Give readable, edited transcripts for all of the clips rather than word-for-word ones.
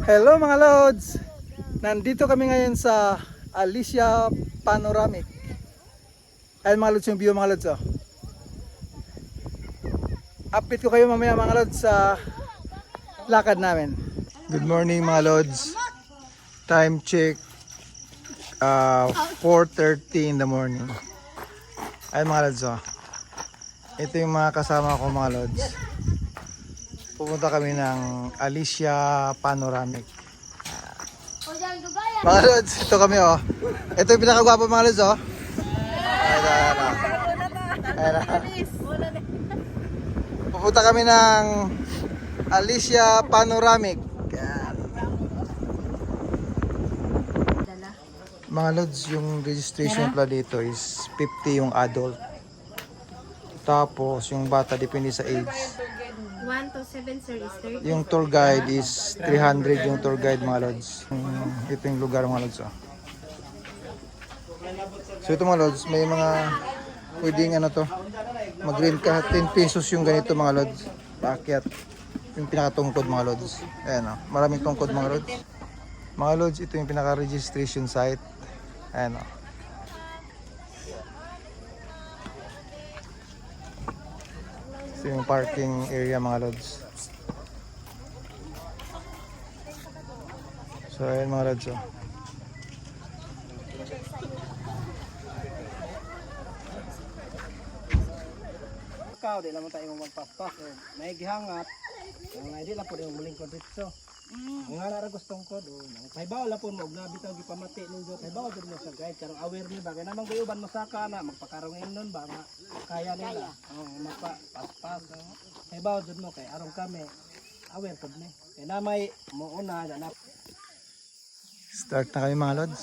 Hello mga Lods! Nandito kami ngayon sa Alicia Panoramic. Ayan mga Lods yung view mga Lods. Update ko kayo mamaya mga Lods sa lakad namin. Good morning mga Lods. Time check 4:30 in the morning. Ayan mga Lods. Ito yung mga kasama ko mga Lods. Pupunta kami ng Alicia Panoramic. Mga Lods, ito kami Ito yung pinakagwapo mga Lods Pupunta kami ng Alicia Panoramic. Mga Lods, yung registration pala dito is 50 yung adult. Tapos yung bata depende sa age. 1 to 7 sir is 30. Yung tour guide is 300 yung tour guide mga Lods. Ito yung lugar mga Lods. So ito mga Lods, may mga pwedeng mag-rent ka 10 pesos yung ganito mga Lods. Paakyat. Yung pinakatungkod mga Lods. Ayan maraming tungkod mga Lods. Mga Lods, ito yung pinaka-registration site. Ayan Ito yung parking area mga Lods. So ayan mga Lods Ikaw, di naman tayo magpaspas. May gihangat. Ang di lang po yung muling koditso. Ang nga nara gustong ko doon. Kaybaw lang po mo, nabitaw gipamati ninyo. Kaybaw din mo sa guide. Karong aware ni ba? Kaya namang guyuban mo sa ka na. Magpakarongin nun ba? Kaya nila. Magpaspas. Kaybaw din mo. Kaya arong kami. Aware po ni. Kaya namay muuna. Start na kami mga Lods.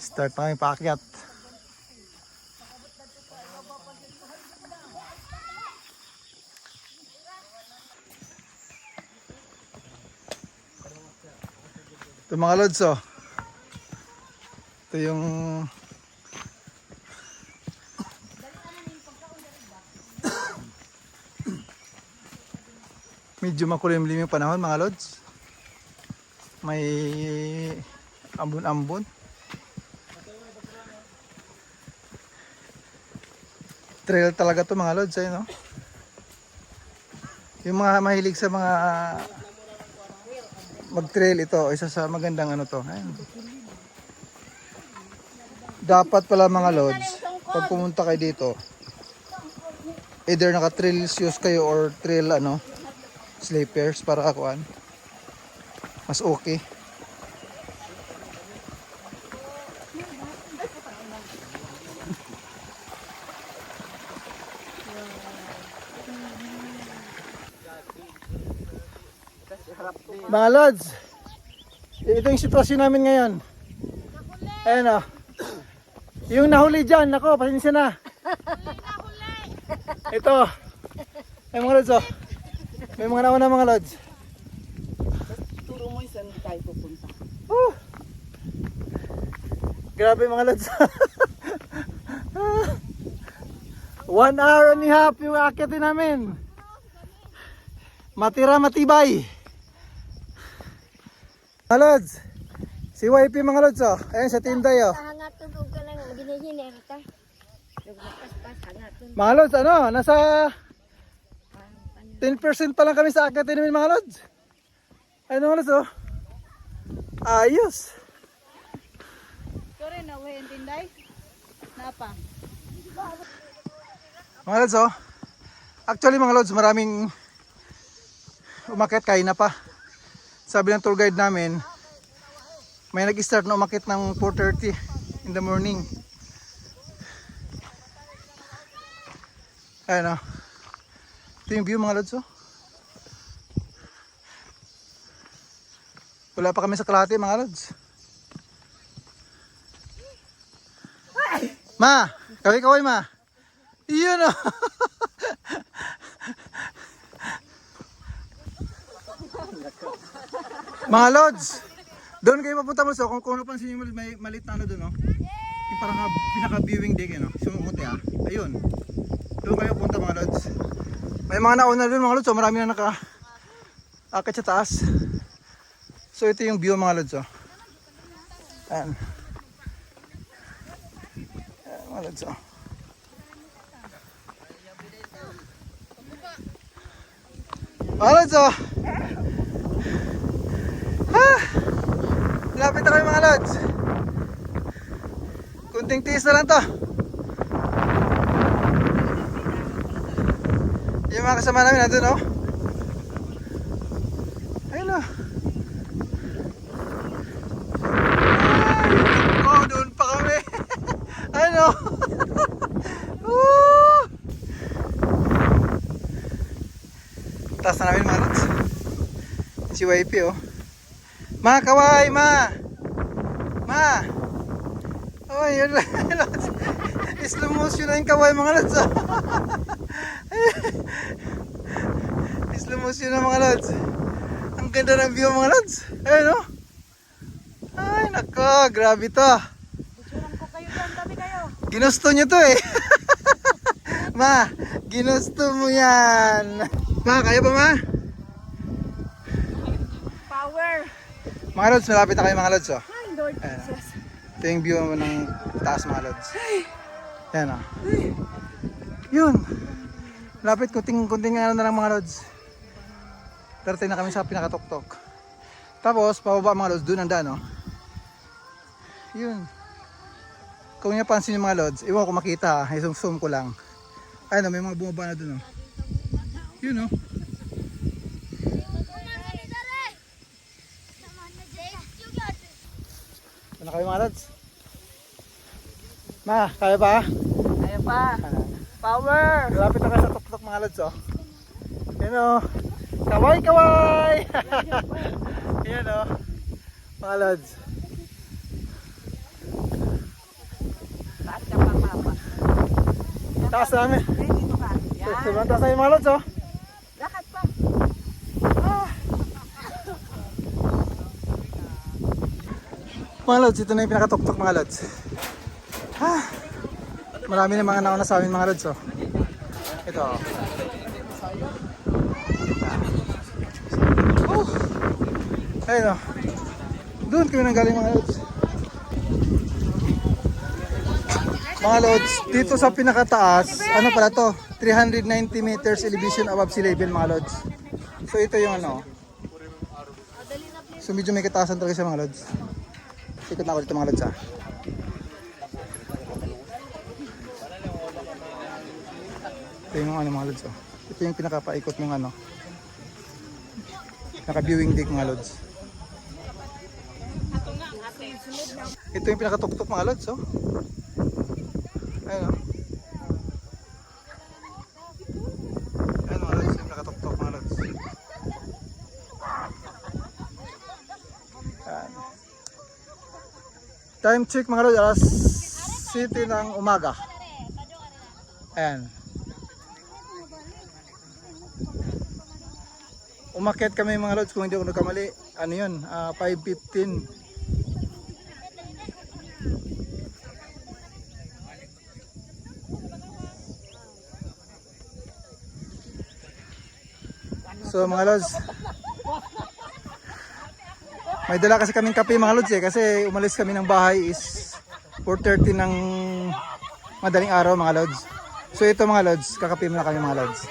Start na kami paakyat. Ito mga Lods Ito yung medyo makulimlim yung panahon mga Lods. May ambon-ambon. Trail talaga to mga Lods Yung mga mahilig sa mga mag-trail, ito isa sa magandang to. Ayan. Dapat pala mga Lods, pag pumunta kayo dito, either naka-trail shoes kayo or trail slippers para kakuan. Mas okay. Mga Lods, ito yung sitwasyon namin ngayon. Ayan yung nahuli dyan, nako, pasensya na. Ito. Ay mga Lods may mga nauna mga Lods. Turo mo saan tayo pupunta. Grabe mga Lods. 1 hour and a half yung akitin namin. Matira matibay. Mga Lods, si YP mga Lods ayan sa Tinday Hangatun og ka lang ginahiner ta. Pas hangatun. Mga Lods nasa 10% pa lang kami sa akitin namin mga Lods. Ayun mga Lods ayos. Kore na way Tinday. Napa? Mga Lods actually mga Lods, maraming umakyat kaya na pa. Sabi ng tour guide namin, may nag-start na umakyat ng 4:30 in the morning. Ayan ito yung view mga Lods wala pa kami sa kalahati mga Lods. Ma! Kaway ma! Iyon Mga Lods, doon kayo papunta mo kung napansin nyo may malit na doon yung parang pinaka-viewing deck sumumuti ayun, doon kayo punta mga Lods. May mga nauna doon mga Lods marami na Akit sa taas. So ito yung view mga lods oh. Ayan. Ayan mga lods oh. Mga lods oh. Ah! Lapit na kami mga lods. Kunting tiis na lang to. Yung mga kasama namin nandun oh. Ayun oh. Ay, oh, doon pa kami. Ayun oh. Woo! Taas na namin mga lods. Si YP oh. Ma, kaway, ma! Ma! Oh, yun lang. Slow motion na yung kaway mga lods oh. Slow motion na mga lods. Ang ganda ng view mga lods. Ayun oh. Ay nako, grabe to. Bisuran ko kayo dyan, tabi kayo. Ginusto nyo to eh. Ma, ginusto mo yan. Ma, kaya ba ma? Power. Mga lods, malapit na kayo mga lods oh. Ay, Lord Ayan. Jesus. Ito yung view ng taas mga lods. Yan oh. Yun. Lapit, kunting ano na lang mga lods. Darating na kami sa pinakatuktok. Tapos, pababa mga lods, doon ang daan oh. Yun. Kung niya pansin yung mga lods, iwan ko makita ha, zoom ko lang. Ayun oh, may mga bumaba na doon oh. Yun oh. Ano kayo mga lods? Ma, kaya ba? Kaya pa. Power. Malapit na kayo sa tuktok mga lods oh. Yan oh. Kaway kaway. Yan oh. Mga lods. Taas ka pa, papa. Taas namin. Dito ka. Yan. Sobrang taas na yung mga lods oh. Lakad pa. Mga lods, ito na yung pinakatuktok mga lods. Marami na mga nauna sa amin mga lods oh. Ito oh. Ayun oh. Doon kami nang galing mga lods. Mga lods, dito sa pinakataas, ano pala to? 390 meters elevation above sea level mga lods. So ito yung ano. So medyo may kataasan talaga siya mga lods. Ikot na ako dito mga lods ha. Ito yung ano mga lods oh. Ito yung pinakapaikot ng ano. Naka-viewing deck mga lods. Ito yung pinakatuktok mga lods oh. Ayun oh. Ayun mga lods, yung pinakatuktok mga lods. Ayan. Time check mga lods, alas 7 ng umaga. Ayan. Umakyat kami mga lods kung hindi ako nagkamali. Ano yun? 5:15. So mga lods, may dala kasi kaming kape mga lods eh. Kasi umalis kami ng bahay is 4:30 ng madaling araw mga lods. So ito mga lods, kakape muna kami mga lods.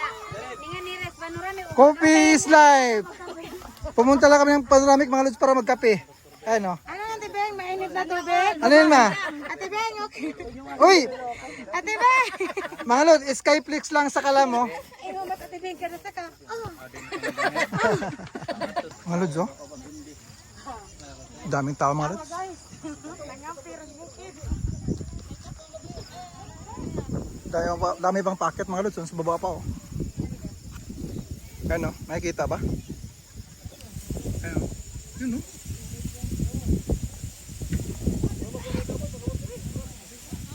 Coffee is life! Pumunta lang kami ng Panoramic mga lods para magkape. Ayan o. Ano Ate Beng? Mainit na tubig? Ano yun ma? Ate Beng, okay. Uy! Ate Beng! Mga lods, Skyflix lang sa kala mo. Ino mas Ate Beng, karata ka. Oh. Mga lods oh. Daming tao mga lods. Guys, nangampir ang bukid. Dami pang packet mga lods, sa baba pa oh. Ano, makikita ba? Ano, yun oh.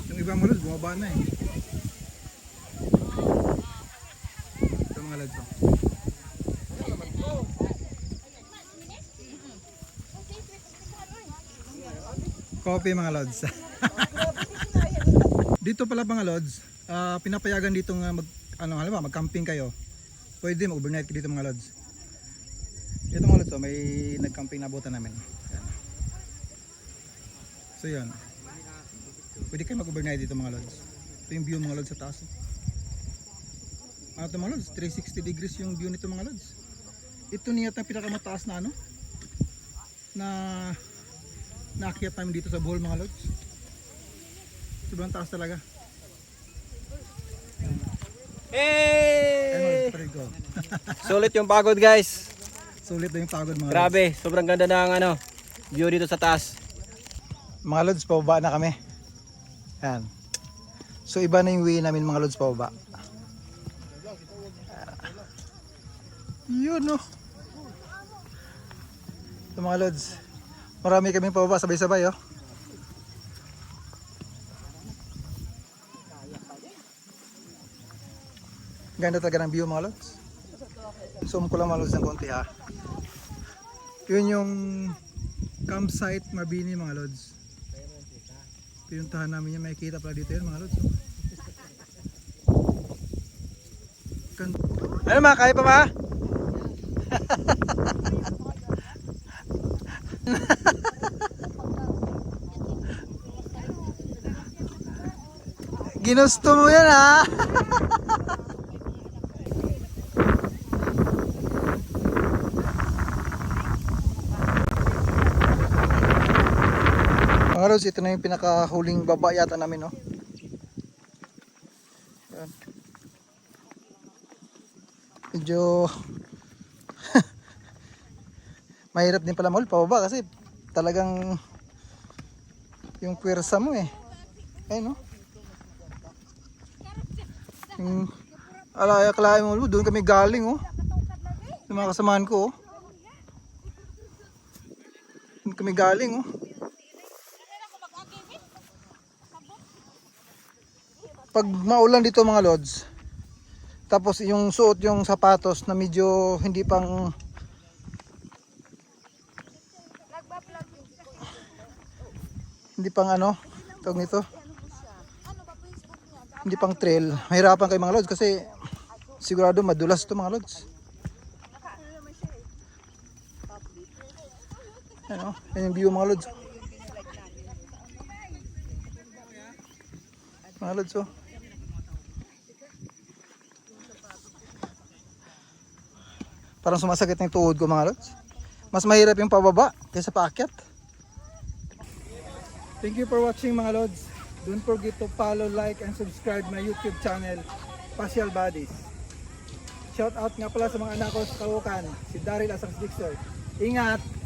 Yung ibang mga lods, bumaba na eh. Ito mga lods oh. Coffee mga lods. Dito pala mga lods, pinapayagan dito nga mag camping kayo. Pwede mag-overnight dito mga lods. Ito mga lods, may nag-camping na buta namin. Ayan. So yun. Pwede kayo mag-overnight dito mga lods. Ito yung view mga lods sa taas. Ano ito mga lods? 360 degrees yung view nito mga lods. Ito niya ang pinakamataas na ano? Na naakyat namin dito sa Bohol mga lods. Sobrang taas talaga. Hey! Ayun, go. Sulit yung pagod guys. Sulit na yung pagod mga lods. Grabe, sobrang ganda ng ano, view dito sa taas. Mga lods, pababa na kami. Ayan. So iba na yung way namin mga lods pababa. Yun no. So mga lods, marami kaming pababa sabay-sabay oh. Ganda talaga ng view mga lods. Zoom ko lang mga lods ng konti ha. Yun yung campsite Mabini mga lods. Pinuntahan namin yung makikita pala dito yun mga lods. Ano ma, kaya pa ba? Ginusto mo yan ha. Mga lods, ito na yung pinakahuling baba yata namin no. Yan. Medyo mahirap din pala mahal pababa kasi talagang yung pwersa mo eh. Ayun no. Yung alay-aklay mo, doon kami galing oh. Yung mga kasamahan ko oh. Doon kami galing oh. Pag maulan dito mga lods, tapos yung suot yung sapatos na medyo hindi pang ano, tawag nito, hindi pang trail, mahirapan kayo mga lods kasi sigurado madulas to mga lods. Ano, yan yung view mga lods. Mga lods oh. Parang sumasakit na yung tuhod ko mga lods. Mas mahirap yung pababa kaysa paakyat. Thank you for watching mga lods. Don't forget to follow, like, and subscribe my YouTube channel, Pasyal Buddies. Shout out nga pala sa mga anak ko sa Kahukan, si Daryl Asang Dixter. Ingat!